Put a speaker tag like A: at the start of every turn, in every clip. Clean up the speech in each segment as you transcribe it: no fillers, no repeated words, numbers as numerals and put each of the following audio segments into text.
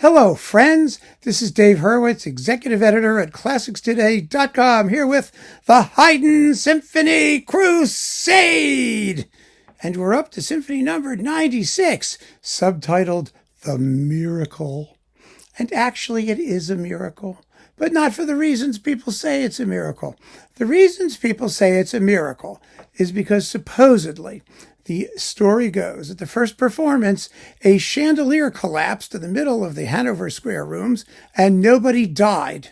A: Hello, friends. This is Dave Hurwitz, executive editor at ClassicsToday.com, here with the Haydn Symphony Crusade. And we're up to Symphony number 96, subtitled The Miracle. And actually, it is a miracle, but not for the reasons people say it's a miracle. The reasons people say it's a miracle is because supposedly the story goes at the first performance, a chandelier collapsed in the middle of the Hanover Square rooms and nobody died.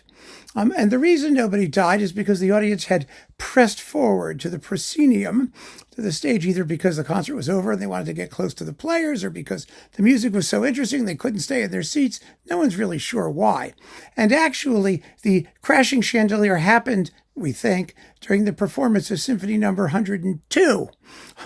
A: And the reason nobody died is because the audience had pressed forward to the proscenium, to the stage, either because the concert was over and they wanted to get close to the players or because the music was so interesting they couldn't stay in their seats. No one's really sure why. And actually, the crashing chandelier happened, we think, during the performance of Symphony number 102,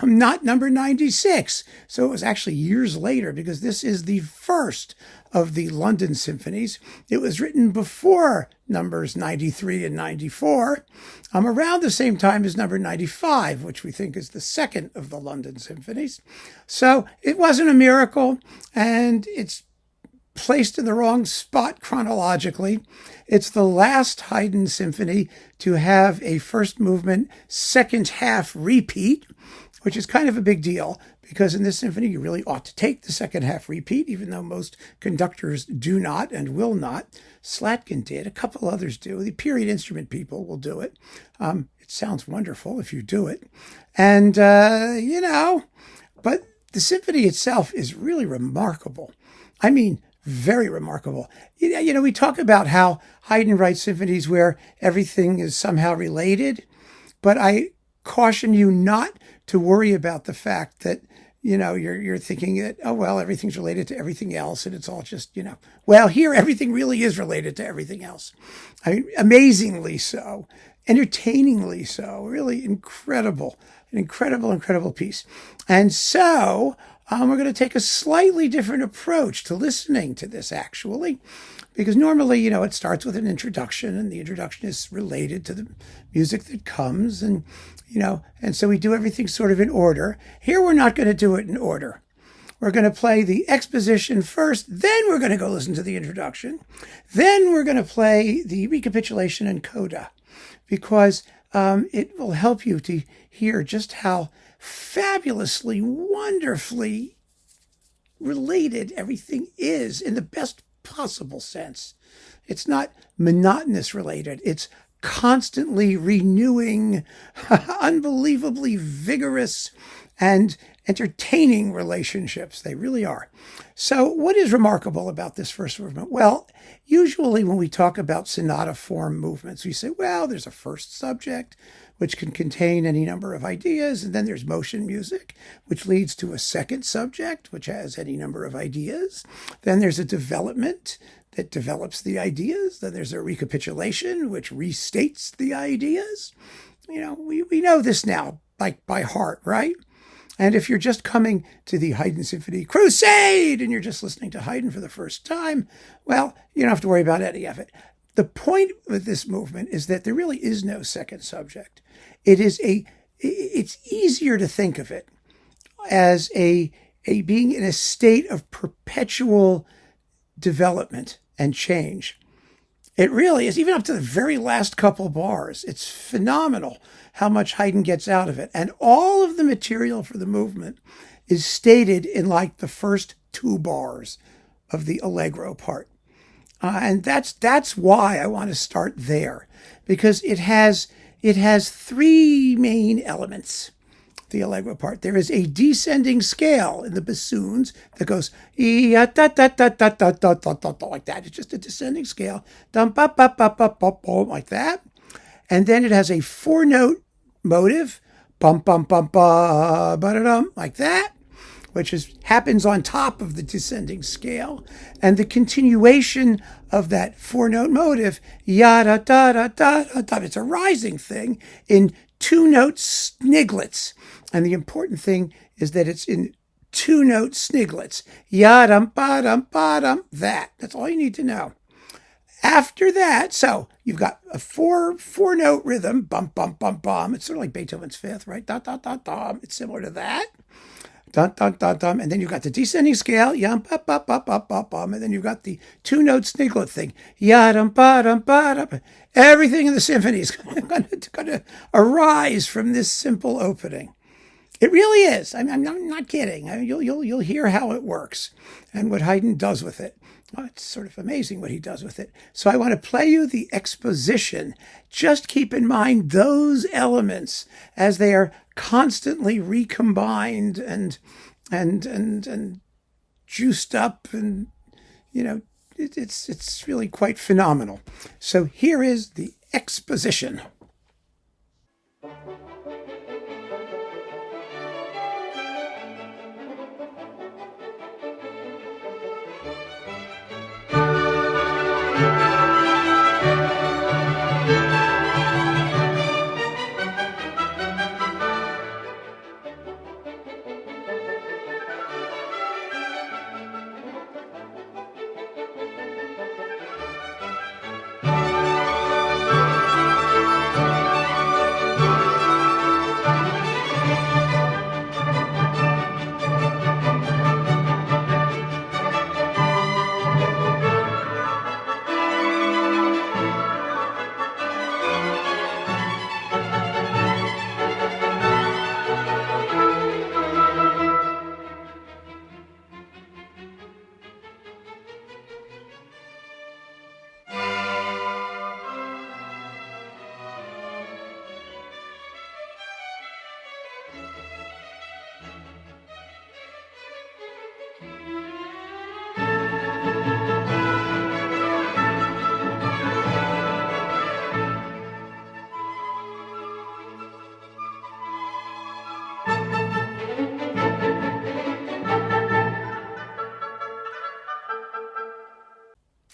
A: not number 96. So it was actually years later, because this is the first of the London symphonies. It was written before numbers 93 and 94, around the same time as number 95, which we think is the second of the London symphonies. So it wasn't a miracle, and it's placed in the wrong spot chronologically. It's the last Haydn symphony to have a first movement, second half repeat, which is kind of a big deal, because in this symphony you really ought to take the second half repeat, even though most conductors do not and will not. Slatkin did, a couple others do. The period instrument people will do it. It sounds wonderful if you do it. And, but the symphony itself is really remarkable. I mean, very remarkable. We talk about how Haydn writes symphonies where everything is somehow related, but I caution you not to worry about the fact that, you're thinking that, oh, well, everything's related to everything else and it's all just, well, here everything really is related to everything else. I mean, amazingly so, entertainingly so, really incredible, an incredible piece. And so we're going to take a slightly different approach to listening to this, actually, because normally, it starts with an introduction, and the introduction is related to the music that comes, and so we do everything sort of in order. Here, we're not going to do it in order. We're going to play the exposition first, then we're going to go listen to the introduction, then we're going to play the recapitulation and coda, because it will help you to hear just how fabulously, wonderfully related everything is in the best possible sense. It's not monotonous related. It's constantly renewing, unbelievably vigorous and entertaining relationships. They really are. So what is remarkable about this first movement? Well, usually when we talk about sonata form movements, we say, well, there's a first subject, which can contain any number of ideas, and then there's motion music, which leads to a second subject, which has any number of ideas. Then there's a development that develops the ideas. Then there's a recapitulation, which restates the ideas. We know this now by heart, right? And if you're just coming to the Haydn Symphony Crusade and you're just listening to Haydn for the first time, well, you don't have to worry about any of it. The point with this movement is that there really is no second subject. It's easier to think of it as a being in a state of perpetual development and change. It really is, even up to the very last couple bars. It's phenomenal how much Haydn gets out of it. And all of the material for the movement is stated in like the first two bars of the Allegro part. And that's why I want to start there, because it has three main elements, the Allegro part. There is a descending scale in the bassoons that goes like that. It's just a descending scale, like that. And then it has a four-note motive, bum bum bum ba ba dum, like that, which happens on top of the descending scale, and the continuation of that four-note motive, yada da da da da da. It's a rising thing in two-note sniglets, and the important thing is that it's in two-note sniglets, yadum ba dum ba dum. That's all you need to know. After that, so you've got a four-note rhythm, bum bum bum bum. It's sort of like Beethoven's Fifth, right? Da da da da. It's similar to that. dun, dun, dun, dun. And then you've got the descending scale, yum, up, up, up, up, up, and then you've got the two-note sniglet thing, yadum, ba-dum, ba-dum. Everything in the symphony is going to arise from this simple opening. It really is. I'm not kidding. You'll hear how it works and what Haydn does with it. Oh, it's sort of amazing what he does with it. So I want to play you the exposition. Just keep in mind those elements as they are constantly recombined and juiced up, and it's really quite phenomenal. So here is the exposition.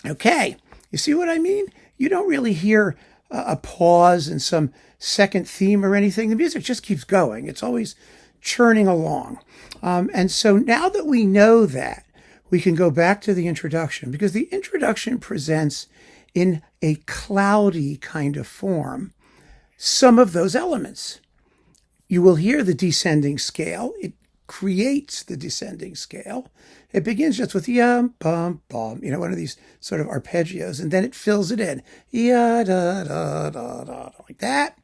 A: Okay, you see what I mean? You don't really hear a pause and some second theme or anything. The music just keeps going. It's always churning along. And so now that we know that, we can go back to the introduction, because the introduction presents in a cloudy kind of form some of those elements. You will hear the descending scale. It creates the descending scale. It begins just with yum, bum, bum, one of these sort of arpeggios, and then it fills it in, ya, da, da, da, da, like that.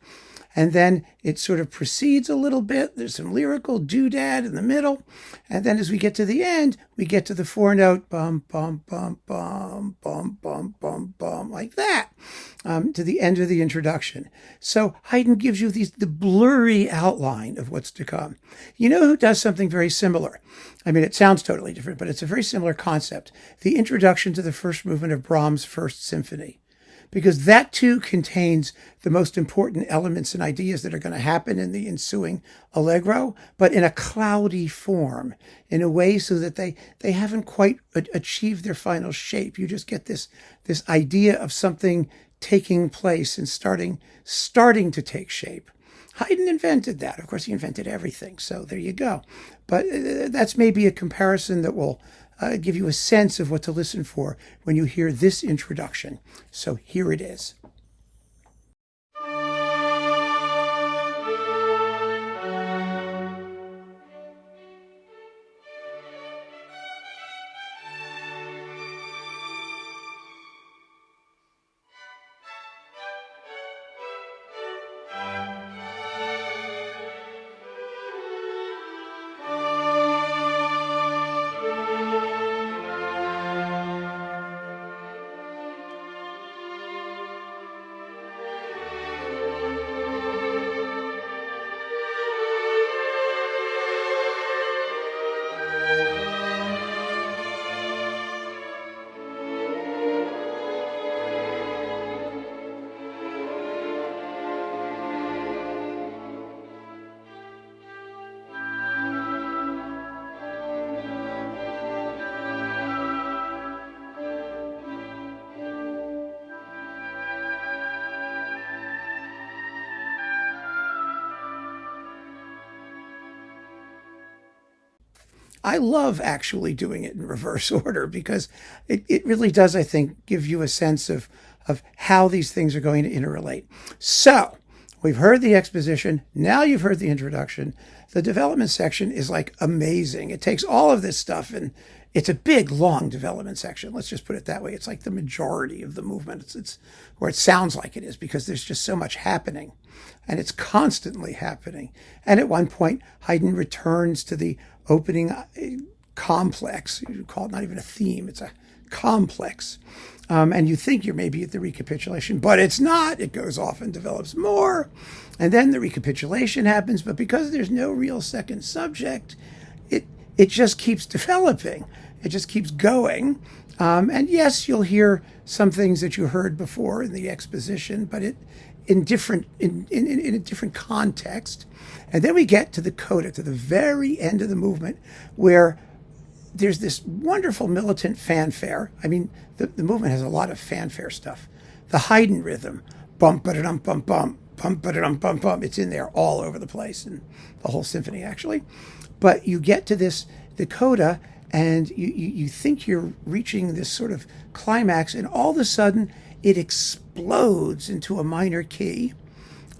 A: And then it sort of proceeds a little bit. There's some lyrical doodad in the middle. And then as we get to the end, we get to the four-note bum, bum, bum, bum, bum, bum, bum, bum, like that, to the end of the introduction. So Haydn gives you the blurry outline of what's to come. You know who does something very similar? I mean, it sounds totally different, but it's a very similar concept. The introduction to the first movement of Brahms' First Symphony. Because that too contains the most important elements and ideas that are going to happen in the ensuing allegro, but in a cloudy form, in a way so that they haven't quite achieved their final shape. You just get this idea of something taking place and starting to take shape. Haydn invented that. Of course, he invented everything. So there you go. But that's maybe a comparison that will give you a sense of what to listen for when you hear this introduction. So here it is. I love actually doing it in reverse order because it really does, I think, give you a sense of how these things are going to interrelate. So we've heard the exposition. Now you've heard the introduction. the development section is like amazing. It takes all of this stuff, and it's a big, long development section. Let's just put it that way. It's like the majority of the movement. It's or it sounds like it is, because there's just so much happening, and it's constantly happening. And at one point, Haydn returns to the opening complex. You call it not even a theme; it's a complex. And you think you're maybe at the recapitulation, but it's not. It goes off and develops more. And then the recapitulation happens, but because there's no real second subject, it just keeps developing. It just keeps going. And yes, you'll hear some things that you heard before in the exposition, but in a different context. And then we get to the coda, to the very end of the movement, where there's this wonderful militant fanfare. I mean, the movement has a lot of fanfare stuff. The Haydn rhythm, bump, ba-da-dum, bump, bump, bump, ba-da-dum, bump, bump. It's in there all over the place, in the whole symphony, actually. But you get to the coda, and you think you're reaching this sort of climax, and all of a sudden it explodes into a minor key.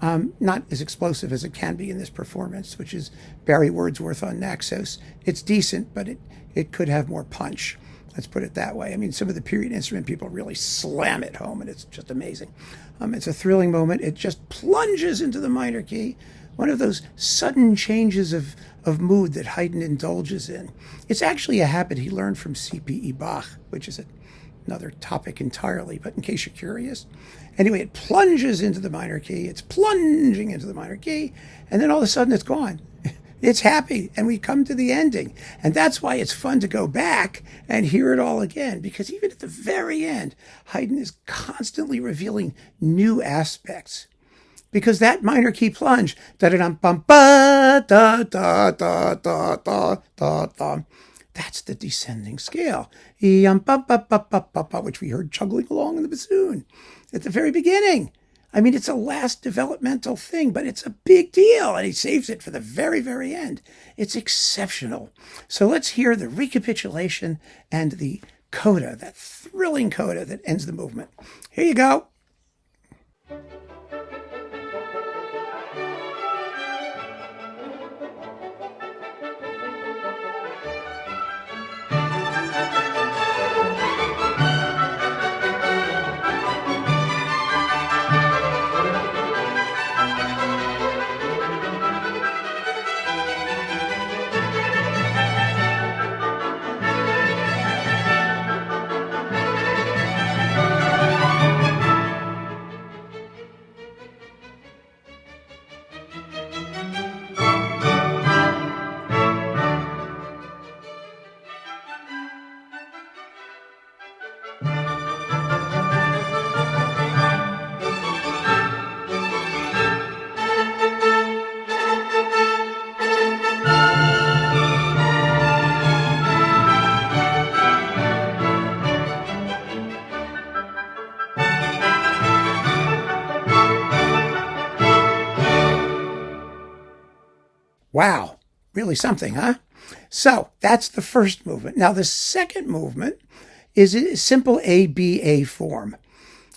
A: Not as explosive as it can be in this performance, which is Barry Wordsworth on Naxos. It's decent, but it could have more punch. Let's put it that way. I mean, some of the period instrument people really slam it home, and it's just amazing. It's a thrilling moment. It just plunges into the minor key, one of those sudden changes of mood that Haydn indulges in. It's actually a habit he learned from C.P.E. Bach, which is another topic entirely, but in case you're curious. Anyway, it plunges into the minor key. It's plunging into the minor key, and then all of a sudden it's gone. It's happy, and we come to the ending. And that's why it's fun to go back and hear it all again, because even at the very end, Haydn is constantly revealing new aspects. Because that minor key plunge, da-da-dum-bum-ba, da-da-da-da-da-da-da, that's the descending scale, which we heard chuggling along in the bassoon at the very beginning. I mean, it's a last developmental thing, but it's a big deal, and he saves it for the very, very end. It's exceptional. So let's hear the recapitulation and the coda, that thrilling coda that ends the movement. Here you go. Wow, really something, huh? So that's the first movement. Now, the second movement is a simple ABA form.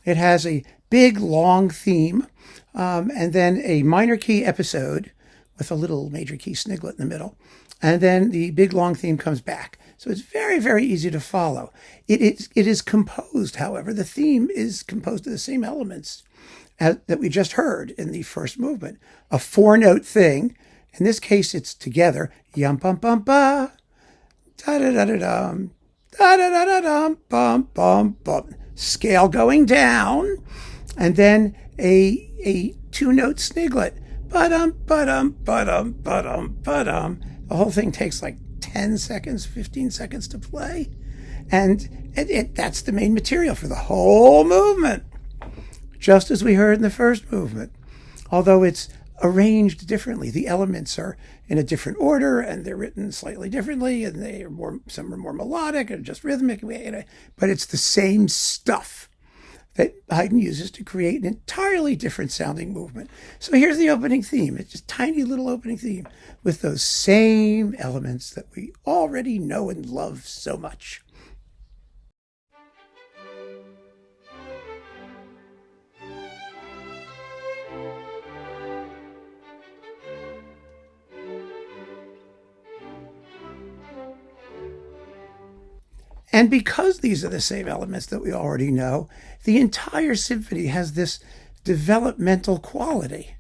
A: It has a big, long theme, and then a minor key episode with a little major key sniglet in the middle. And then the big, long theme comes back. So it's very, very easy to follow. It is composed, however, the theme is composed of the same elements that we just heard in the first movement. A four-note thing. In this case, it's together. Yum bum bum ba, da da da da dum, da da da da dum, bum bum bum. Scale going down, and then a two-note sniglet. Ba-dum ba-dum ba-dum ba-dum ba-dum. The whole thing takes like 10 seconds, 15 seconds to play, and that's the main material for the whole movement, just as we heard in the first movement. Although it's arranged differently. The elements are in a different order, and they're written slightly differently, and some are more melodic and just rhythmic, but it's the same stuff that Haydn uses to create an entirely different sounding movement. So here's the opening theme. It's just a tiny little opening theme with those same elements that we already know and love so much. And because these are the same elements that we already know, the entire symphony has this developmental quality.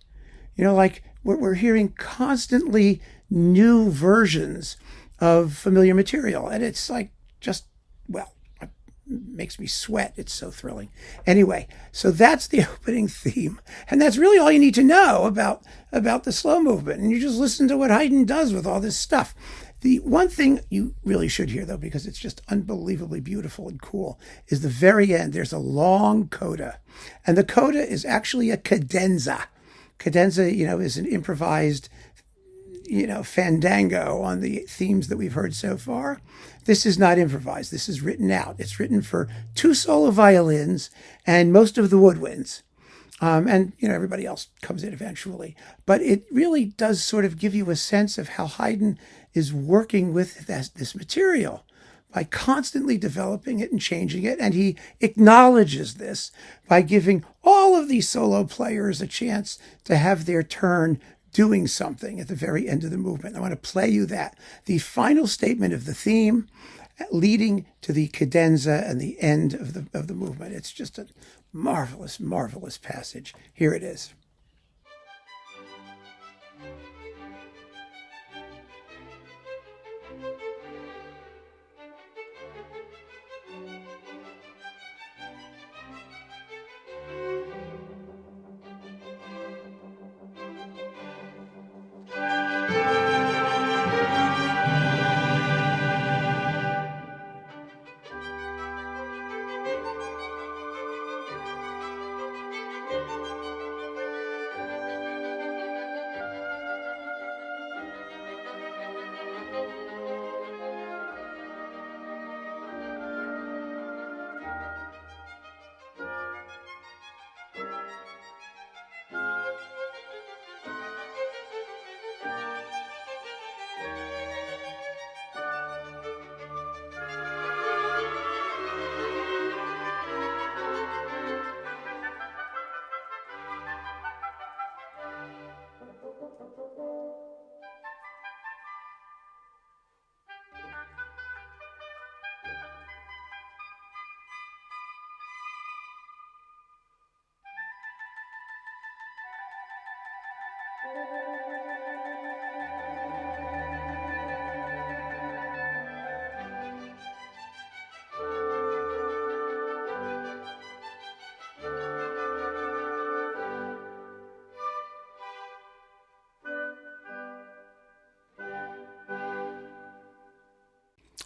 A: Like we're hearing constantly new versions of familiar material. And it's like just, well, it makes me sweat. It's so thrilling. Anyway, so that's the opening theme. And that's really all you need to know about the slow movement. And you just listen to what Haydn does with all this stuff. The one thing you really should hear, though, because it's just unbelievably beautiful and cool, is the very end. There's a long coda. And the coda is actually a cadenza. Cadenza, is an improvised, fandango on the themes that we've heard so far. This is not improvised. This is written out. It's written for 2 solo violins and most of the woodwinds. And everybody else comes in eventually. But it really does sort of give you a sense of how Haydn is working with this material by constantly developing it and changing it. And he acknowledges this by giving all of these solo players a chance to have their turn doing something at the very end of the movement. I want to play you that. The final statement of the theme leading to the cadenza and the end of the movement. It's just a marvelous, marvelous passage. Here it is.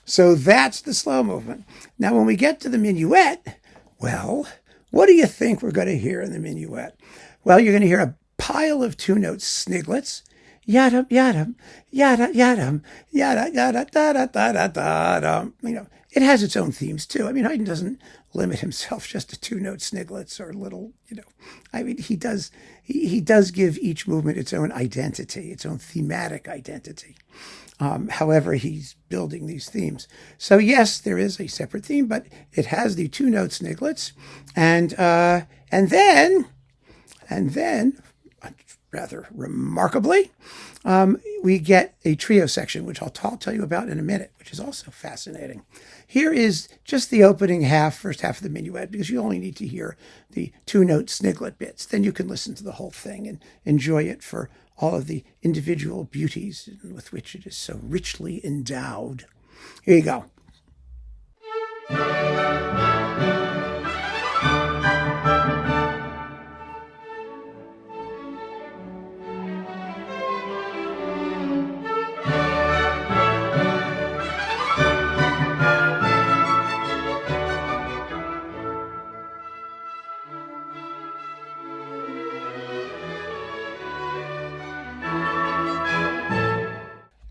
A: So that's the slow movement. Now, when we get to the minuet, well, what do you think we're going to hear in the minuet? Well, you're going to hear a pile of 2-note sniglets. Yada, yada, yada, yada, yada, yada, da, da, da, da, da, da. It has its own themes, too. Haydn doesn't limit himself just to 2-note sniglets or little, he does give each movement its own identity, its own thematic identity. However, he's building these themes. So yes, there is a separate theme, but it has the 2-note sniglets, and then, rather remarkably, we get a trio section, which I'll tell you about in a minute, which is also fascinating. Here is just the opening first half of the minuet, because you only need to hear the 2-note sniglet bits. Then you can listen to the whole thing and enjoy it for all of the individual beauties with which it is so richly endowed. Here you go.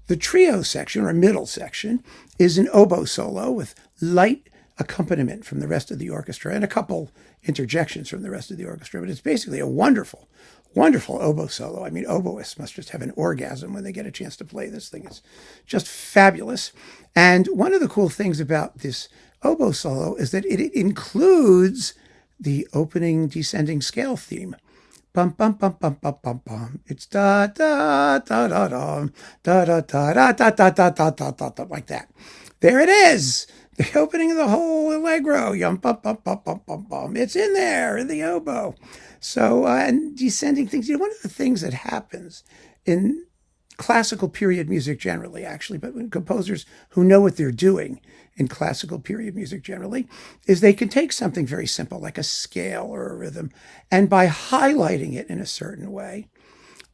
A: The trio section, or middle section, is an oboe solo with light accompaniment from the rest of the orchestra and a couple interjections from the rest of the orchestra. But it's basically a wonderful, wonderful oboe solo. Oboists must just have an orgasm when they get a chance to play this thing. It's just fabulous. And one of the cool things about this oboe solo is that it includes the opening descending scale theme. Bum bum bum bum bum bum bum. It's da da da da da da da da da da da da da da da like that. There it is. The opening of the whole allegro, yum bum bum bum bum bum bum. It's in there in the oboe. So and descending things. One of the things that happens in classical period music generally, actually, but when composers who know what they're doing in classical period music generally, is they can take something very simple like a scale or a rhythm, and by highlighting it in a certain way,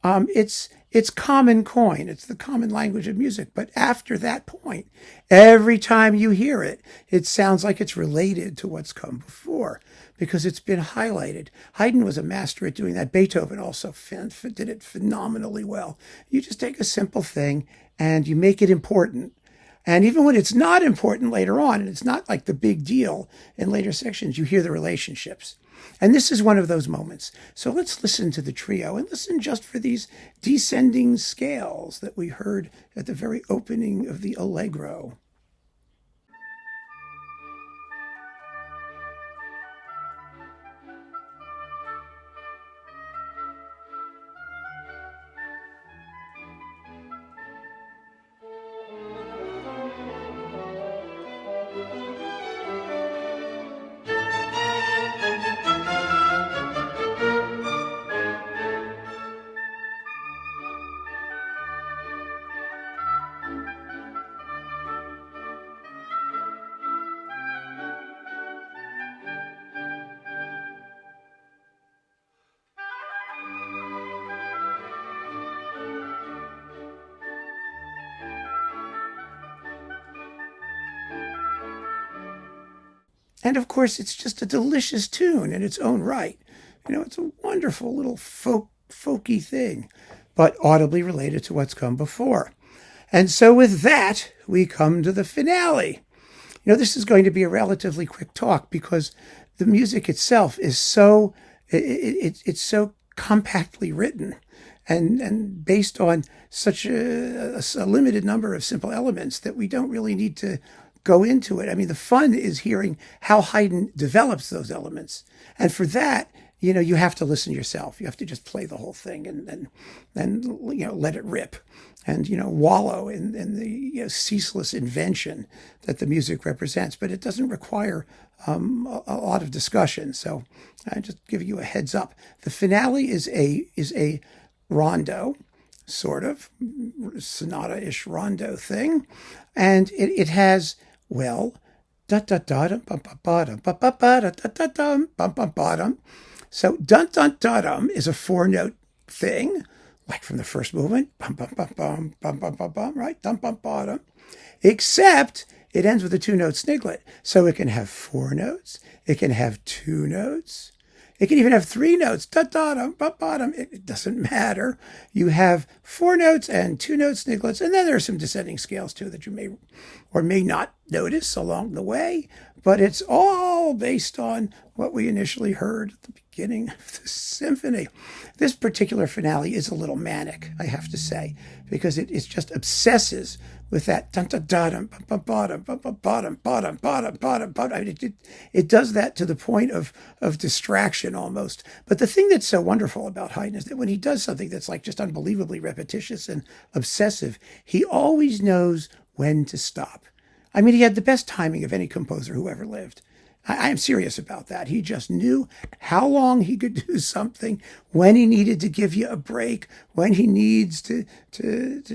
A: it's common coin. It's the common language of music. But after that point, every time you hear it, it sounds like it's related to what's come before because it's been highlighted. Haydn was a master at doing that. Beethoven also did it phenomenally well. You just take a simple thing and you make it important. And even when it's not important later on, and it's not like the big deal in later sections, you hear the relationships. And this is one of those moments. So let's listen to the trio and listen just for these descending scales that we heard at the very opening of the allegro. And of course, it's just a delicious tune in its own right. It's a wonderful little folky thing, but audibly related to what's come before. And so with that, we come to the finale. This is going to be a relatively quick talk because the music itself is it's so compactly written and based on such a limited number of simple elements that we don't really need to go into it. I mean, the fun is hearing how Haydn develops those elements. And for that, you have to listen yourself. You have to just play the whole thing and let it rip and, wallow in the ceaseless invention that the music represents. But it doesn't require a lot of discussion. So I just give you a heads up. The finale is a rondo, sort of sonata-ish rondo thing. And it has, well, da da da dum bum bum ba dum ba ba ba da da da dum bum bum ba dum. So dun dun da dum is a 4-note thing, like from the first movement, bum bum bum bum bum bum bum bum, right? Dum bum ba dum. Except it ends with a 2-note sniglet, so it can have 4 notes, it can have 2 notes. It can even have 3 notes. Da da dum ba ba dum. It doesn't matter. You have 4 notes and 2-note sniglets, and then there are some descending scales too that you may or may not notice along the way. But it's all based on what we initially heard at the beginning of the symphony. This particular finale is a little manic, I have to say, because it just obsesses with that dun dun dun bum bottom bottom bottom bottom bottom bottom. It does that to the point of distraction almost. But the thing that's so wonderful about Haydn is that when he does something that's like just unbelievably repetitious and obsessive, he always knows when to stop. I mean, he had the best timing of any composer who ever lived. I am serious about that. He just knew how long he could do something, when he needed to give you a break, when he needs to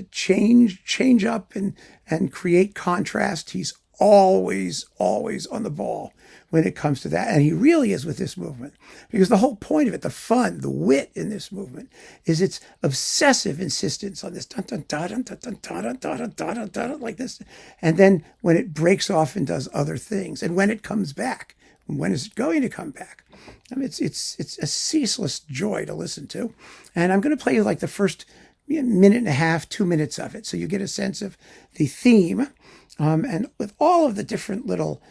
A: change up and create contrast. He's always on the ball when it comes to that. And he really is with this movement, because the whole point of it, the fun, the wit in this movement, is its obsessive insistence on this dun dun dun dun dun dun dun dun dun like this. And then when it breaks off and does other things, and when it comes back, when is it going to come back? I mean, it's a ceaseless joy to listen to. And I'm going to play you like the first minute and a half, 2 minutes of it, so you get a sense of the theme, and with all of the different little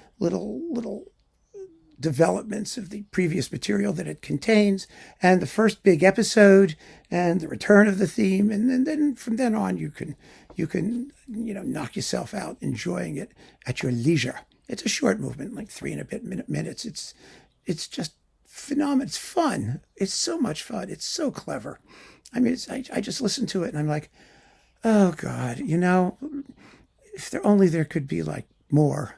A: developments of the previous material that it contains, and the first big episode, and the return of the theme, and then from then on you can knock yourself out enjoying it at your leisure. It's a short movement, like 3 and a bit minutes. It's just phenomenal. It's fun. It's so much fun. It's so clever. I mean, I just listen to it and I'm like, oh God, if there only there could be like more.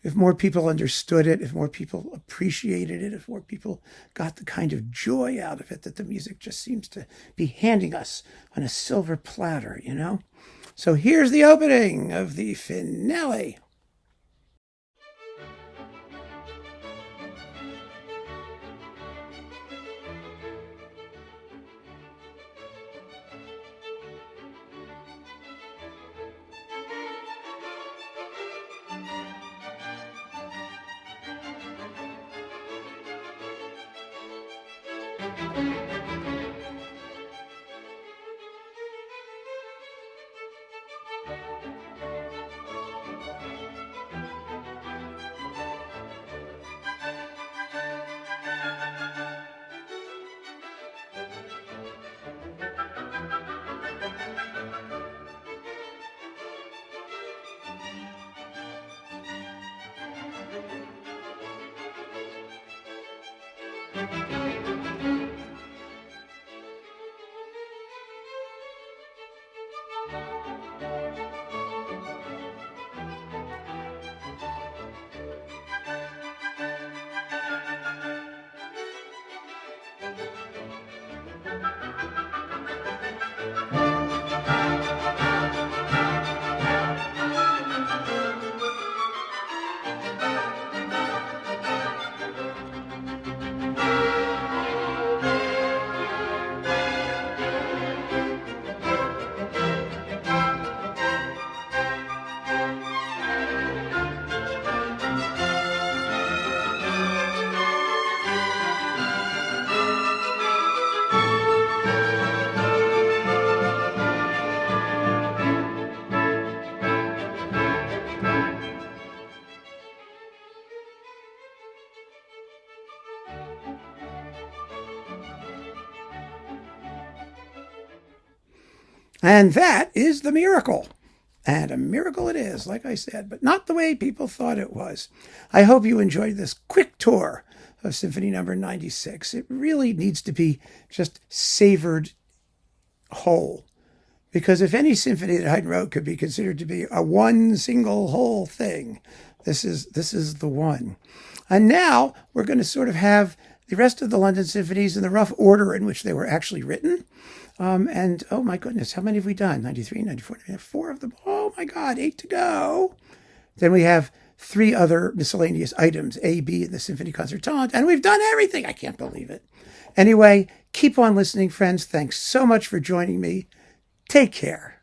A: if more people understood it, if more people appreciated it, if more people got the kind of joy out of it that the music just seems to be handing us on a silver platter, you know? So here's the opening of the finale. And that is the miracle. And a miracle it is, like I said, but not the way people thought it was. I hope you enjoyed this quick tour of Symphony No. 96. It really needs to be just savored whole. Because if any symphony that Haydn wrote could be considered to be a one single whole thing, this is the one. And now we're going to sort of have the rest of the London symphonies in the rough order in which they were actually written. And oh my goodness, how many have we done? 93, 94, 4 of them. Oh my God, 8 to go. Then we have 3 other miscellaneous items, A, B, and the Symphony Concertante. And we've done everything. I can't believe it. Anyway, keep on listening, friends. Thanks so much for joining me. Take care.